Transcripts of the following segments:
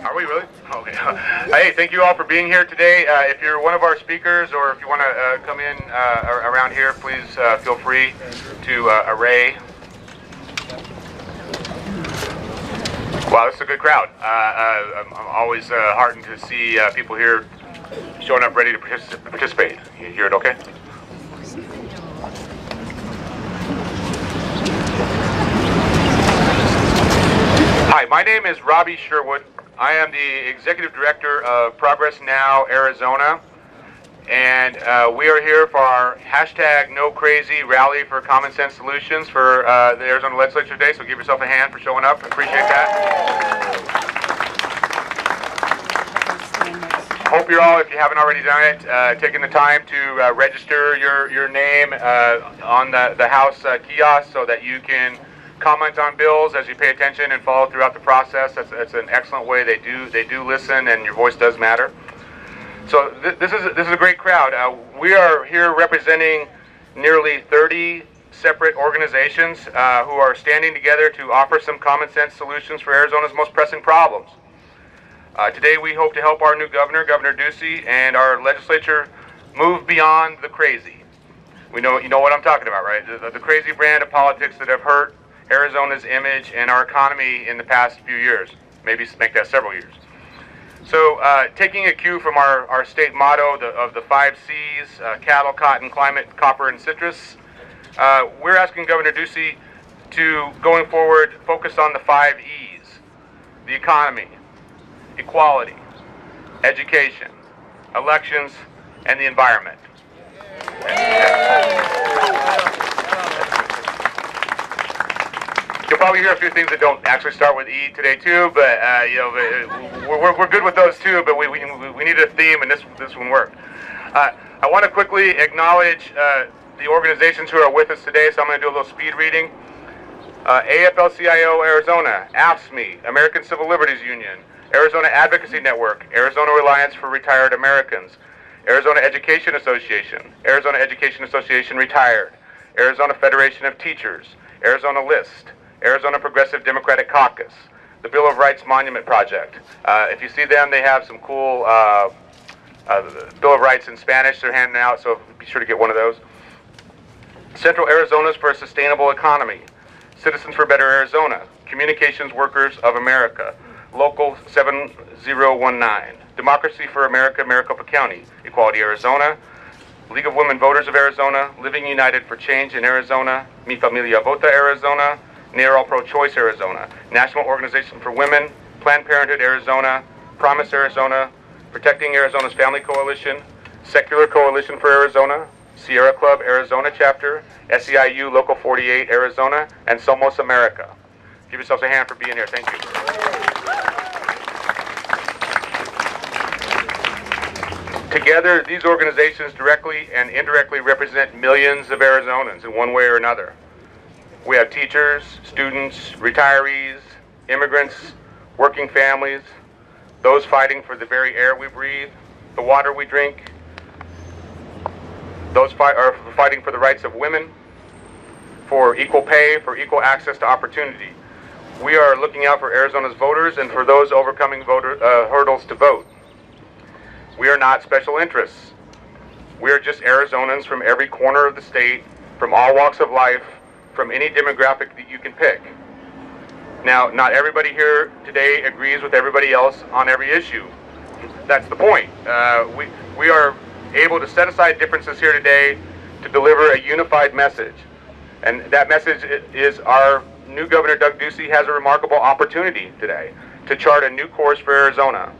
Are we really? Okay. Hey, thank you all for being here today. If you're one of our speakers or if you want to come in around here, please feel free to array. Wow, this is a good crowd. I'm always heartened to see people here showing up ready to participate. You hear it okay? Hi, my name is Robbie Sherwood. I am the Executive Director of Progress Now Arizona, and we are here for our #NoCrazy rally for common sense solutions for the Arizona Legislature today, so give yourself a hand for showing up. Appreciate that. Hope you're all, if you haven't already done it, taking the time to register your name on the House kiosk so that you can comment on bills as you pay attention and follow throughout the process. That's an excellent way. They do listen, and your voice does matter. So this is a great crowd. We are here representing nearly 30 separate organizations who are standing together to offer some common sense solutions for Arizona's most pressing problems. Today we hope to help our new governor, Governor Ducey, and our legislature move beyond the crazy. You know what I'm talking about, right? The crazy brand of politics that have hurt Arizona's image and our economy in the past few years, maybe make that several years. So taking a cue from our state motto of the 5 C's, cattle, cotton, climate, copper, and citrus, we're asking Governor Ducey to, going forward, focus on the 5 E's: the economy, equality, education, elections, and the environment. You'll probably hear a few things that don't actually start with E today too, but we're good with those too. But we need a theme, and this one worked. I want to quickly acknowledge the organizations who are with us today. So I'm going to do a little speed reading. AFL-CIO Arizona, AFSCME, American Civil Liberties Union, Arizona Advocacy Network, Arizona Alliance for Retired Americans, Arizona Education Association, Arizona Education Association Retired, Arizona Federation of Teachers, Arizona List, Arizona Progressive Democratic Caucus, the Bill of Rights Monument Project. If you see them, they have some cool Bill of Rights in Spanish they're handing out, so be sure to get one of those. Central Arizonas for a Sustainable Economy, Citizens for Better Arizona, Communications Workers of America, Local 7019, Democracy for America, Maricopa County, Equality Arizona, League of Women Voters of Arizona, Living United for Change in Arizona, Mi Familia Vota Arizona, NARAL Pro-Choice Arizona, National Organization for Women, Planned Parenthood Arizona, Promise Arizona, Protecting Arizona's Family Coalition, Secular Coalition for Arizona, Sierra Club Arizona Chapter, SEIU Local 48 Arizona, and Somos America. Give yourselves a hand for being here. Thank you. Together, these organizations directly and indirectly represent millions of Arizonans in one way or another. We have teachers, students, retirees, immigrants, working families, those fighting for the very air we breathe, the water we drink, those are fighting for the rights of women, for equal pay, for equal access to opportunity. We are looking out for Arizona's voters and for those overcoming hurdles to vote. We are not special interests. We are just Arizonans from every corner of the state, from all walks of life, from any demographic that you can pick. Now, not everybody here today agrees with everybody else on every issue. That's the point. We are able to set aside differences here today to deliver a unified message. And that message is our new Governor, Doug Ducey, has a remarkable opportunity today to chart a new course for Arizona.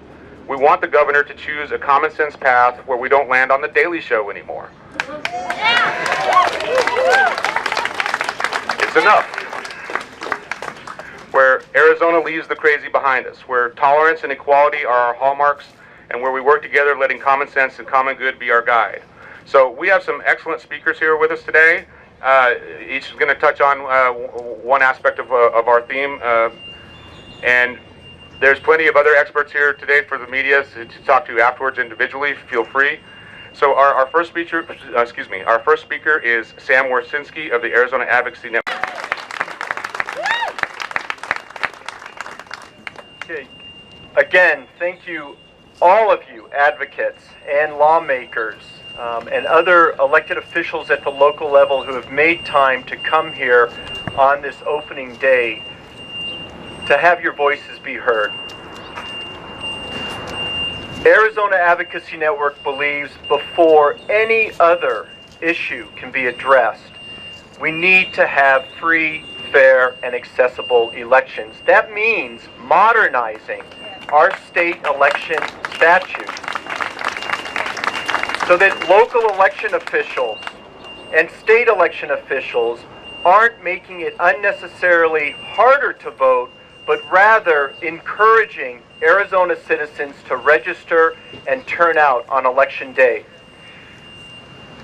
We want the governor to choose a common sense path where we don't land on the Daily Show anymore. It's enough. Where Arizona leaves the crazy behind us, where tolerance and equality are our hallmarks, and where we work together letting common sense and common good be our guide. So we have some excellent speakers here with us today. Each is going to touch on one aspect of our theme, and there's plenty of other experts here today for the media to talk to afterwards individually. Feel free. So our first speaker, is Sam Warsinski of the Arizona Advocacy Network. Okay. Again, thank you, all of you advocates and lawmakers and other elected officials at the local level who have made time to come here on this opening day to have your voices be heard. Arizona Advocacy Network believes before any other issue can be addressed, we need to have free, fair, and accessible elections. That means modernizing our state election statutes so that local election officials and state election officials aren't making it unnecessarily harder to vote, but rather encouraging Arizona citizens to register and turn out on election day.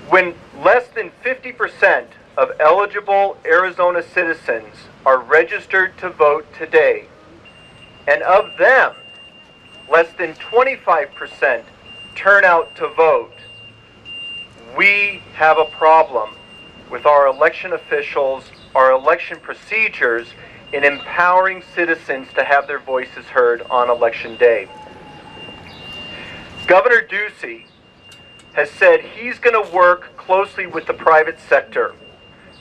When less than 50% of eligible Arizona citizens are registered to vote today, and of them, less than 25% turn out to vote, we have a problem with our election officials, our election procedures, in empowering citizens to have their voices heard on election day. Governor Ducey has said he's going to work closely with the private sector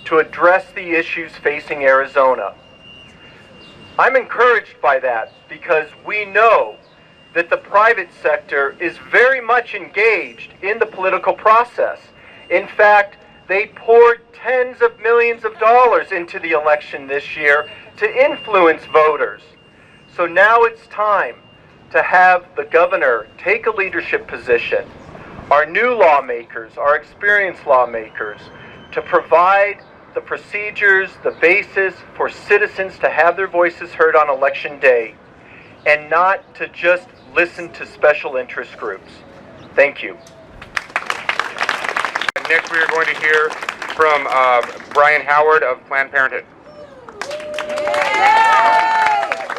to address the issues facing Arizona. I'm encouraged by that because we know that the private sector is very much engaged in the political process. In fact, they poured tens of millions of dollars into the election this year to influence voters. So now it's time to have the governor take a leadership position, our new lawmakers, our experienced lawmakers, to provide the procedures, the basis for citizens to have their voices heard on election day, and not to just listen to special interest groups. Thank you. Next, we are going to hear from Brian Howard of Planned Parenthood.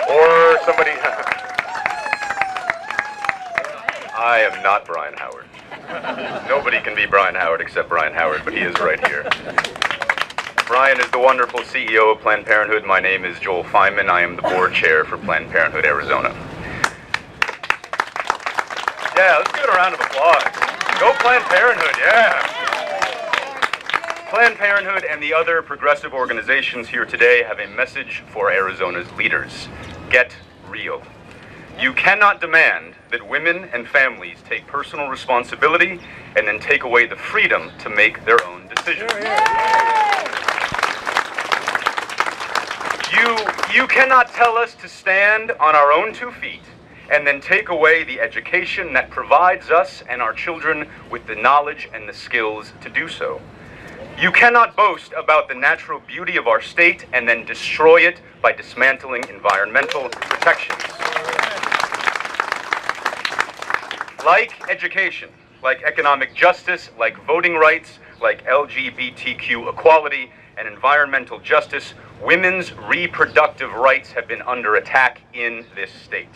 Or somebody. I am not Brian Howard. Nobody can be Brian Howard except Brian Howard, but he is right here. Brian is the wonderful CEO of Planned Parenthood. My name is Joel Feynman. I am the board chair for Planned Parenthood Arizona. Yeah, let's give it a round of applause. Go Planned Parenthood, yeah. Planned Parenthood and the other progressive organizations here today have a message for Arizona's leaders. Get real. You cannot demand that women and families take personal responsibility and then take away the freedom to make their own decisions. You cannot tell us to stand on our own 2 feet and then take away the education that provides us and our children with the knowledge and the skills to do so. You cannot boast about the natural beauty of our state and then destroy it by dismantling environmental protections. Like education, like economic justice, like voting rights, like LGBTQ equality and environmental justice, women's reproductive rights have been under attack in this state.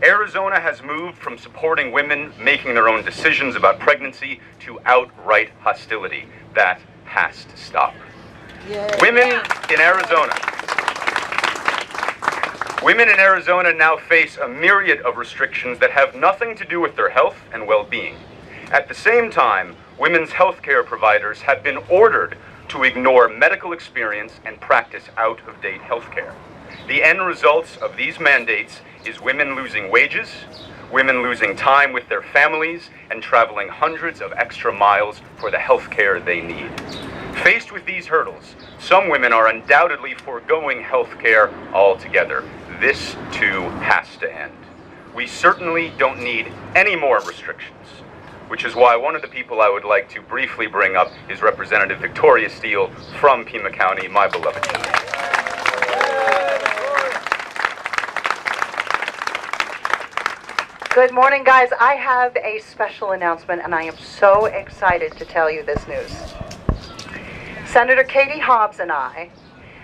Arizona has moved from supporting women making their own decisions about pregnancy to outright hostility. That has to stop. Women in Arizona now face a myriad of restrictions that have nothing to do with their health and well-being. At the same time, women's health care providers have been ordered to ignore medical experience and practice out-of-date health care. The end results of these mandates is women losing wages, women losing time with their families, and traveling hundreds of extra miles for the health care they need. Faced with these hurdles, some women are undoubtedly foregoing health care altogether. This, too, has to end. We certainly don't need any more restrictions, which is why one of the people I would like to briefly bring up is Representative Victoria Steele from Pima County, my beloved county. Good morning, guys. I have a special announcement, and I am so excited to tell you this news. Senator Katie Hobbs and I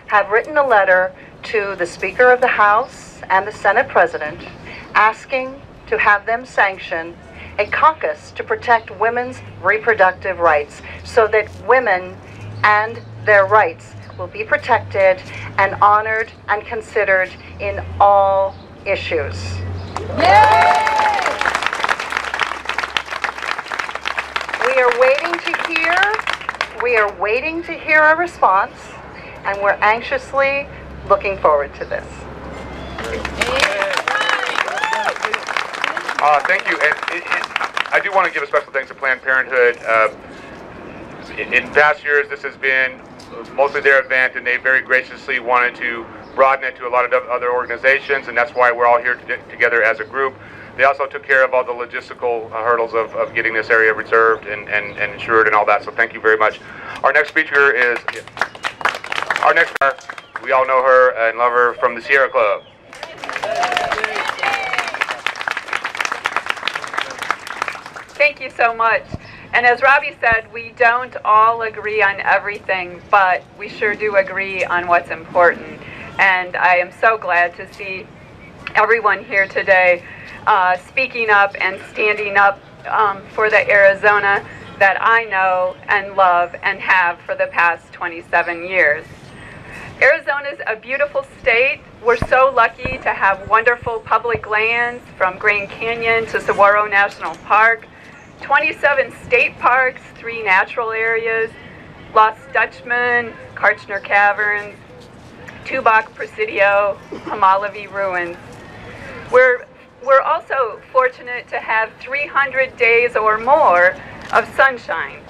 have written a letter to the Speaker of the House and the Senate President asking to have them sanction a caucus to protect women's reproductive rights so that women and their rights will be protected and honored and considered in all issues. We are waiting to hear a response, and we're anxiously looking forward to this. Thank you. And I do want to give a special thanks to Planned Parenthood. In past years, this has been mostly their event, and they very graciously wanted to broaden it to a lot of other organizations, and that's why we're all here together as a group. They also took care of all the logistical hurdles of getting this area reserved and insured and all that, so thank you very much. Our next speaker is, we all know her and love her from the Sierra Club. Thank you so much. And as Robbie said, we don't all agree on everything, but we sure do agree on what's important. And I am so glad to see everyone here today speaking up and standing up for the Arizona that I know and love and have for the past 27 years. Arizona is a beautiful state. We're so lucky to have wonderful public lands from Grand Canyon to Saguaro National Park, 27 state parks, 3 natural areas, Lost Dutchman, Karchner Caverns, Tubac Presidio, Humalavi Ruins. We're also fortunate to have 300 days or more of sunshine,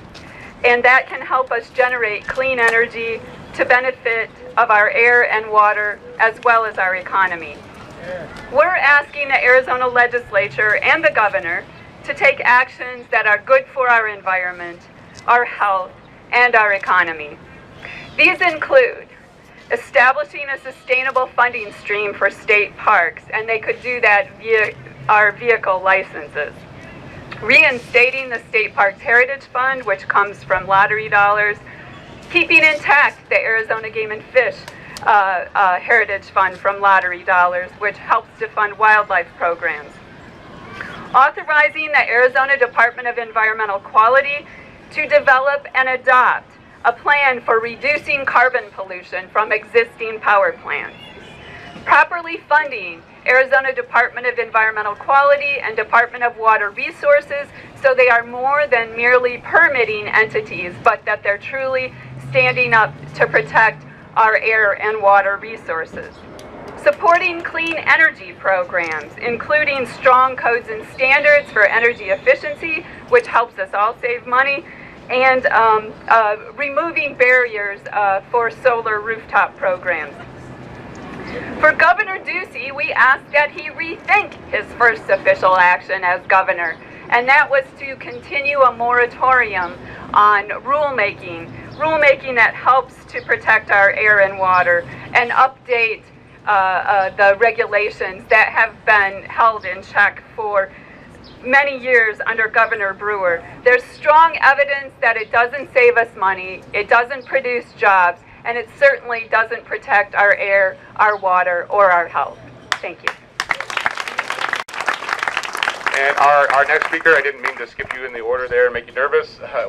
and that can help us generate clean energy to benefit of our air and water as well as our economy. We're asking the Arizona Legislature and the governor to take actions that are good for our environment, our health, and our economy. These include establishing a sustainable funding stream for state parks, and they could do that via our vehicle licenses. Reinstating the State Parks Heritage Fund, which comes from lottery dollars. Keeping intact the Arizona Game and Fish Heritage Fund from lottery dollars, which helps to fund wildlife programs. Authorizing the Arizona Department of Environmental Quality to develop and adopt a plan for reducing carbon pollution from existing power plants. Properly funding Arizona Department of Environmental Quality and Department of Water Resources so they are more than merely permitting entities, but that they're truly standing up to protect our air and water resources. Supporting clean energy programs, including strong codes and standards for energy efficiency, which helps us all save money, and removing barriers for solar rooftop programs. For Governor Ducey, we asked that he rethink his first official action as governor, and that was to continue a moratorium on rulemaking that helps to protect our air and water, and update the regulations that have been held in check for many years under Governor Brewer. There's strong evidence that it doesn't save us money, it doesn't produce jobs, and it certainly doesn't protect our air, our water, or our health. Thank you. And our next speaker, I didn't mean to skip you in the order there and make you nervous. Yeah,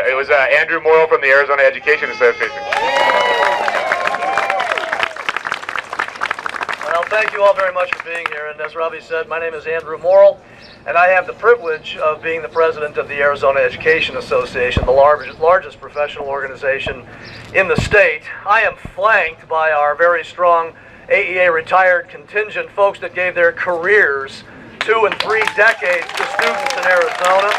it was Andrew Morrill from the Arizona Education Association. Well, thank you all very much for being here. And as Robbie said, my name is Andrew Morrill, and I have the privilege of being the president of the Arizona Education Association, the largest professional organization in the state. I am flanked by our very strong AEA retired contingent, folks that gave their careers 2 and 3 decades to students in Arizona.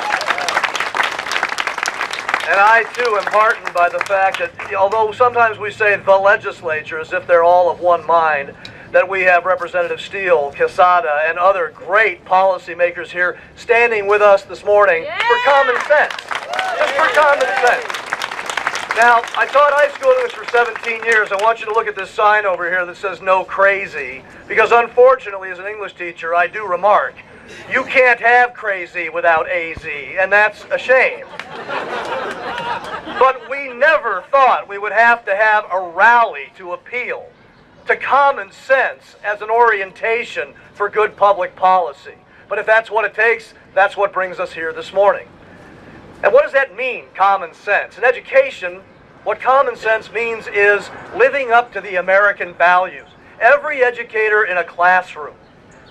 And I, too, am heartened by the fact that, although sometimes we say the legislature as if they're all of one mind, that we have Representative Steele, Quesada, and other great policymakers here standing with us this morning for common sense. Just for common sense. Now, I taught high school English for 17 years. I want you to look at this sign over here that says no crazy, because unfortunately, as an English teacher, I do remark, you can't have crazy without AZ, and that's a shame. But we never thought we would have to have a rally to appeal to common sense as an orientation for good public policy. But if that's what it takes, that's what brings us here this morning. And what does that mean, common sense? In education, what common sense means is living up to the American values. Every educator in a classroom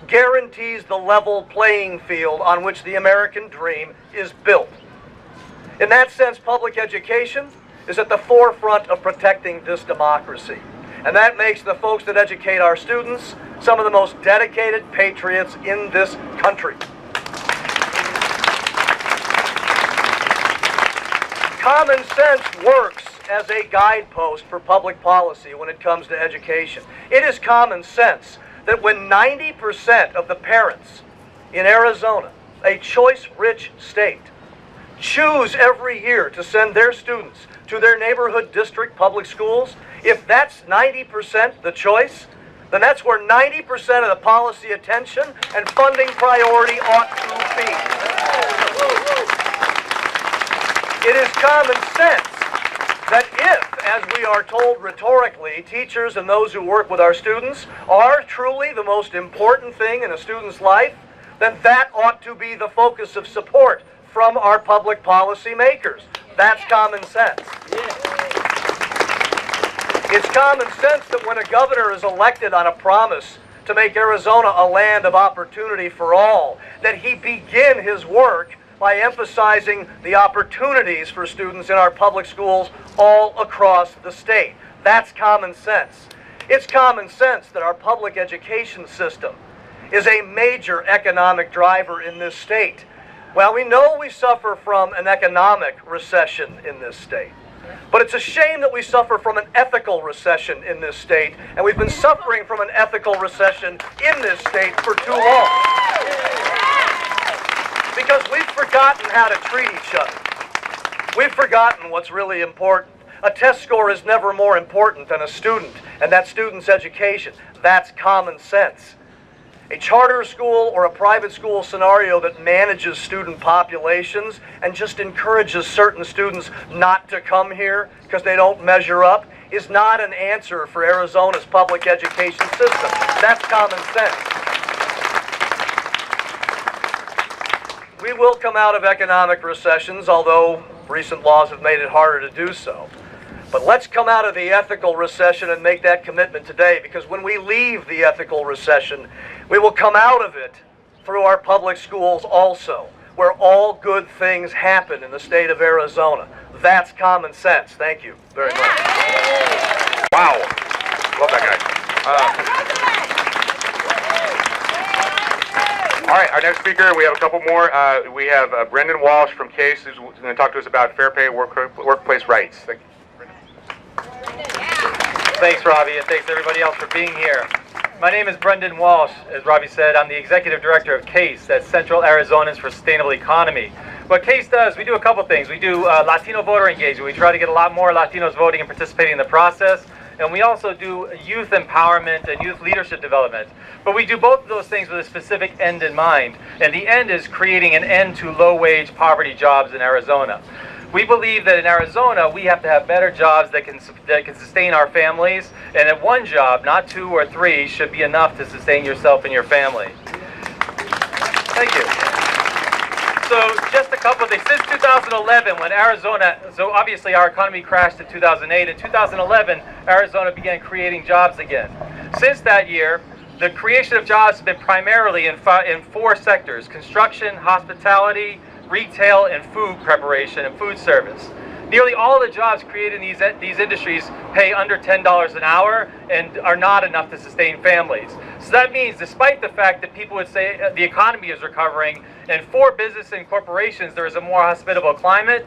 guarantees the level playing field on which the American dream is built. In that sense, public education is at the forefront of protecting this democracy. And that makes the folks that educate our students some of the most dedicated patriots in this country. Common sense works as a guidepost for public policy when it comes to education. It is common sense that when 90% of the parents in Arizona, a choice-rich state, choose every year to send their students to their neighborhood district public schools, if that's 90% the choice, then that's where 90% of the policy attention and funding priority ought to be. It is common sense that if, as we are told rhetorically, teachers and those who work with our students are truly the most important thing in a student's life, then that ought to be the focus of support from our public policy makers. That's common sense. It's common sense that when a governor is elected on a promise to make Arizona a land of opportunity for all, that he begin his work by emphasizing the opportunities for students in our public schools all across the state. That's common sense. It's common sense that our public education system is a major economic driver in this state. Well, we know we suffer from an economic recession in this state. But it's a shame that we suffer from an ethical recession in this state, and we've been suffering from an ethical recession in this state for too long. Because we've forgotten how to treat each other. We've forgotten what's really important. A test score is never more important than a student, and that student's education. That's common sense. A charter school or a private school scenario that manages student populations and just encourages certain students not to come here because they don't measure up is not an answer for Arizona's public education system. That's common sense. We will come out of economic recessions, although recent laws have made it harder to do so. But let's come out of the ethical recession and make that commitment today, because when we leave the ethical recession, we will come out of it through our public schools also, where all good things happen in the state of Arizona. That's common sense. Thank you very much. Wow. Love that guy. All right, our next speaker, we have a couple more. We have Brendan Walsh from CASE, who's going to talk to us about fair pay workplace rights. Thank you. Thanks, Robbie, and thanks everybody else for being here. My name is Brendan Walsh. As Robbie said, I'm the Executive Director of CASE, that's Central Arizonans for Sustainable Economy. What CASE does, we do a couple things. We do Latino voter engagement. We try to get a lot more Latinos voting and participating in the process. And we also do youth empowerment and youth leadership development. But we do both of those things with a specific end in mind. And the end is creating an end to low-wage poverty jobs in Arizona. We believe that in Arizona, we have to have better jobs that can sustain our families, and that one job, not two or three, should be enough to sustain yourself and your family. Thank you. So just a couple of things. Since 2011, when Arizona, so obviously our economy crashed in 2008. In 2011, Arizona began creating jobs again. Since that year, the creation of jobs has been primarily in four sectors: construction, hospitality, retail, and food preparation and food service. Nearly all the jobs created in these industries pay under $10 an hour and are not enough to sustain families. So that means, despite the fact that people would say the economy is recovering, and for business and corporations there is a more hospitable climate,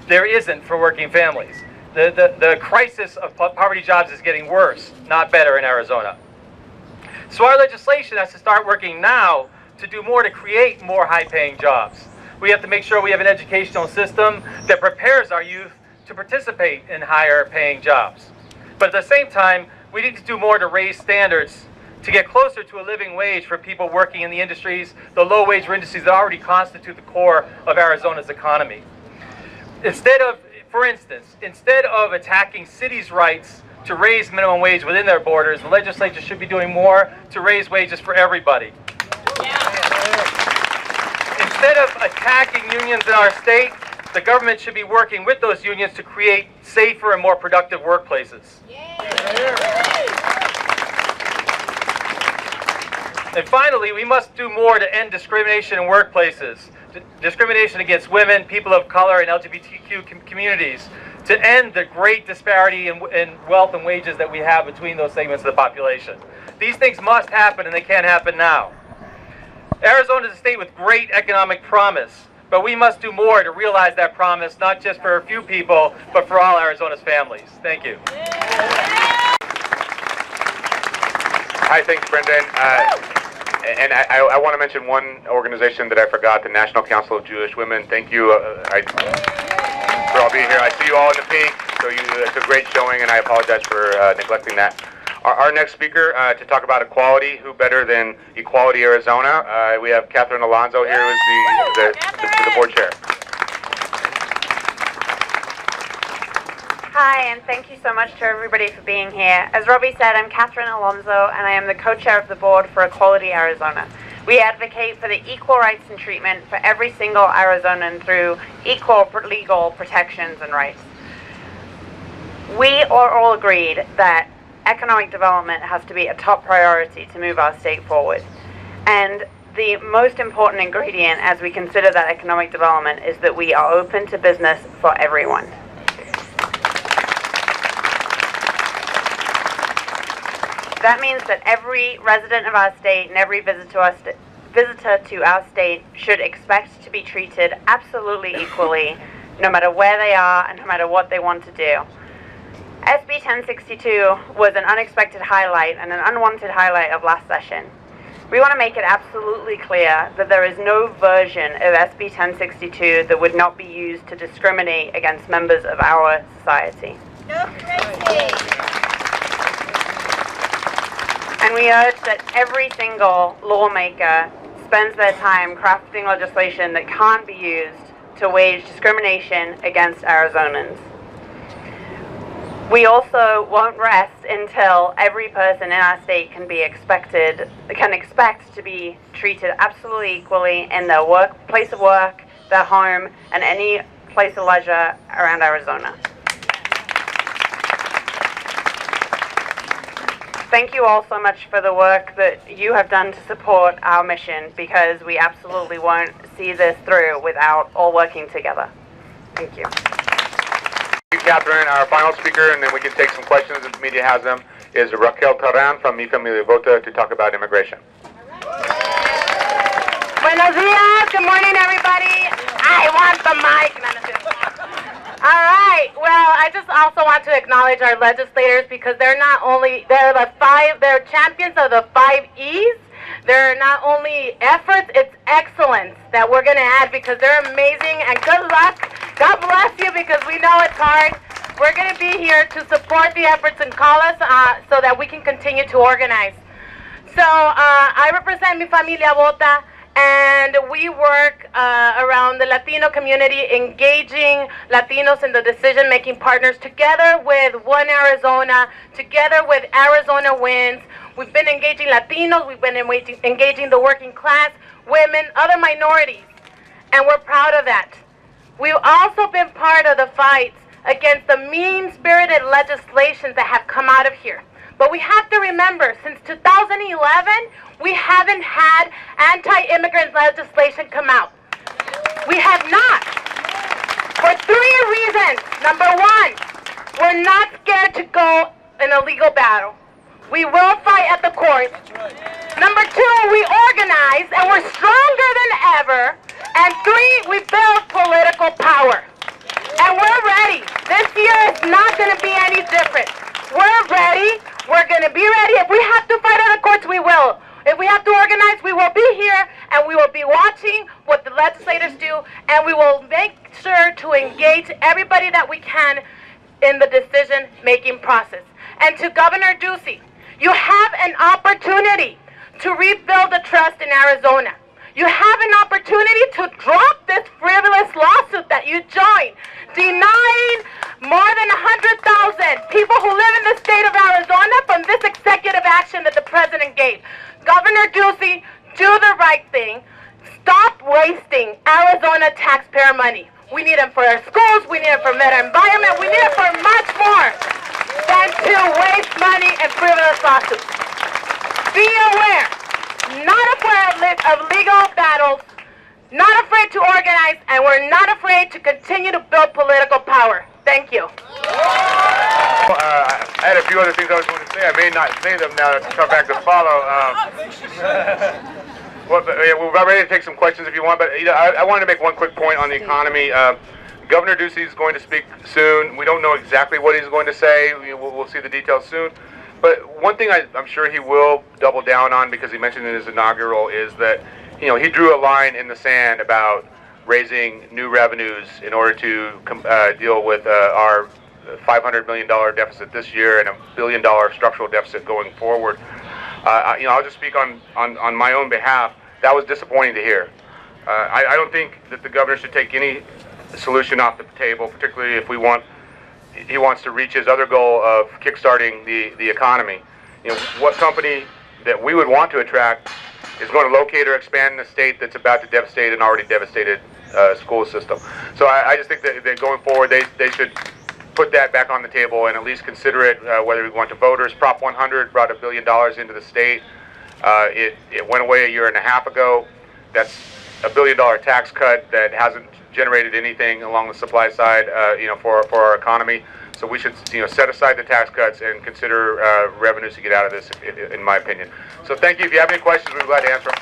there isn't for working families. The crisis of poverty jobs is getting worse, not better in Arizona. So our legislation has to start working now to do more to create more high-paying jobs. We have to make sure we have an educational system that prepares our youth to participate in higher paying jobs. But at the same time, we need to do more to raise standards to get closer to a living wage for people working in the industries, the low wage industries that already constitute the core of Arizona's economy. Instead of, for instance, instead of attacking cities' rights to raise minimum wage within their borders, the legislature should be doing more to raise wages for everybody. Instead of attacking unions in our state, the government should be working with those unions to create safer and more productive workplaces. And finally, we must do more to end discrimination in workplaces, discrimination against women, people of color, and LGBTQ communities, to end the great disparity in wealth and wages that we have between those segments of the population. These things must happen, and they can't happen now. Arizona is a state with great economic promise, but we must do more to realize that promise, not just for a few people, but for all Arizona's families. Thank you. Hi, thanks, Brendan. And I want to mention one organization that I forgot, the National Council of Jewish Women. Thank you for all being here. I see you all in the pink, so it's a great showing, and I apologize for neglecting that. Our next speaker to talk about equality, who better than Equality Arizona? We have Catherine Alonso here, who's the board chair. Hi, and thank you so much to everybody for being here. As Robbie said, I'm Catherine Alonso, and I am the co-chair of the board for Equality Arizona. We advocate for the equal rights and treatment for every single Arizonan through equal legal protections and rights. We are all agreed that economic development has to be a top priority to move our state forward. And the most important ingredient as we consider that economic development is that we are open to business for everyone. That means that every resident of our state and every visitor to our state should expect to be treated absolutely equally, no matter where they are and no matter what they want to do. SB 1062 was an unexpected highlight and an unwanted highlight of last session. We want to make it absolutely clear that there is no version of SB 1062 that would not be used to discriminate against members of our society. No crazy. And we urge that every single lawmaker spends their time crafting legislation that can't be used to wage discrimination against Arizonans. We also won't rest until every person in our state can expect to be treated absolutely equally in their place of work, their home, and any place of leisure around Arizona. Thank you all so much for the work that you have done to support our mission, because we absolutely won't see this through without all working together. Thank you. Thank you, Catherine. Our final speaker, and then we can take some questions if the media has them, is Raquel Terran from Mi Familia Vota to talk about immigration. Buenos dias. Good morning, everybody. I want the mic. All right. Well, I just also want to acknowledge our legislators, because they're champions of the 5 E's. They're not only efforts, it's excellence that we're going to add, because they're amazing, and good luck. God bless you, because we know it's hard. We're going to be here to support the efforts and call us so that we can continue to organize. So I represent Mi Familia Vota, and we work around the Latino community, engaging Latinos in the decision-making partners, together with One Arizona, together with Arizona Wins. We've been engaging Latinos, we've been engaging the working class, women, other minorities, and we're proud of that. We've also been part of the fights against the mean-spirited legislations that have come out of here. But we have to remember, since 2011, we haven't had anti-immigrant legislation come out. We have not. For 3 reasons. Number 1, we're not scared to go in a legal battle. We will fight at the courts. Number 2, we organize, and we're stronger than ever. And 3, we build political power. And we're ready. This year is not going to be any different. We're ready. We're going to be ready. If we have to fight at the courts, we will. If we have to organize, we will be here, and we will be watching what the legislators do, and we will make sure to engage everybody that we can in the decision-making process. And to Governor Ducey, you have an opportunity to rebuild the trust in Arizona. You have an opportunity to drop this frivolous lawsuit that you joined, denying more than 100,000 people who live in the state of Arizona from this executive action that the president gave. Governor Ducey, do the right thing. Stop wasting Arizona taxpayer money. We need them for our schools, we need them for better environment, we need them for much more than to waste money in frivolous lawsuits. Be aware not afraid of legal battles, not afraid to organize, and we're not afraid to continue to build political power. Thank you. I had a few other things I was going to say. I may not say them now to come back to follow. We're about ready to take some questions if you want, but I wanted to make one quick point on the economy. Governor Ducey is going to speak soon. We don't know exactly what he's going to say. We'll see the details soon. But one thing I'm sure he will double down on, because he mentioned in his inaugural, is that he drew a line in the sand about raising new revenues in order to deal with our $500 million deficit this year and $1 billion structural deficit going forward. I'll just speak on my own behalf. That was disappointing to hear. I don't think that the governor should take any solution off the table, particularly if he wants to reach his other goal of kickstarting the economy. What company that we would want to attract is going to locate or expand in a state that's about to devastate an already devastated school system? So I just think that going forward, they should put that back on the table and at least consider it, whether we want to voters. Prop 100 brought $1 billion into the state. It went away a year and a half ago. That's $1 billion tax cut that hasn't generated anything along the supply side, for our economy. So we should, set aside the tax cuts and consider revenues to get out of this, in my opinion. So thank you. If you have any questions, we'd be glad to answer them.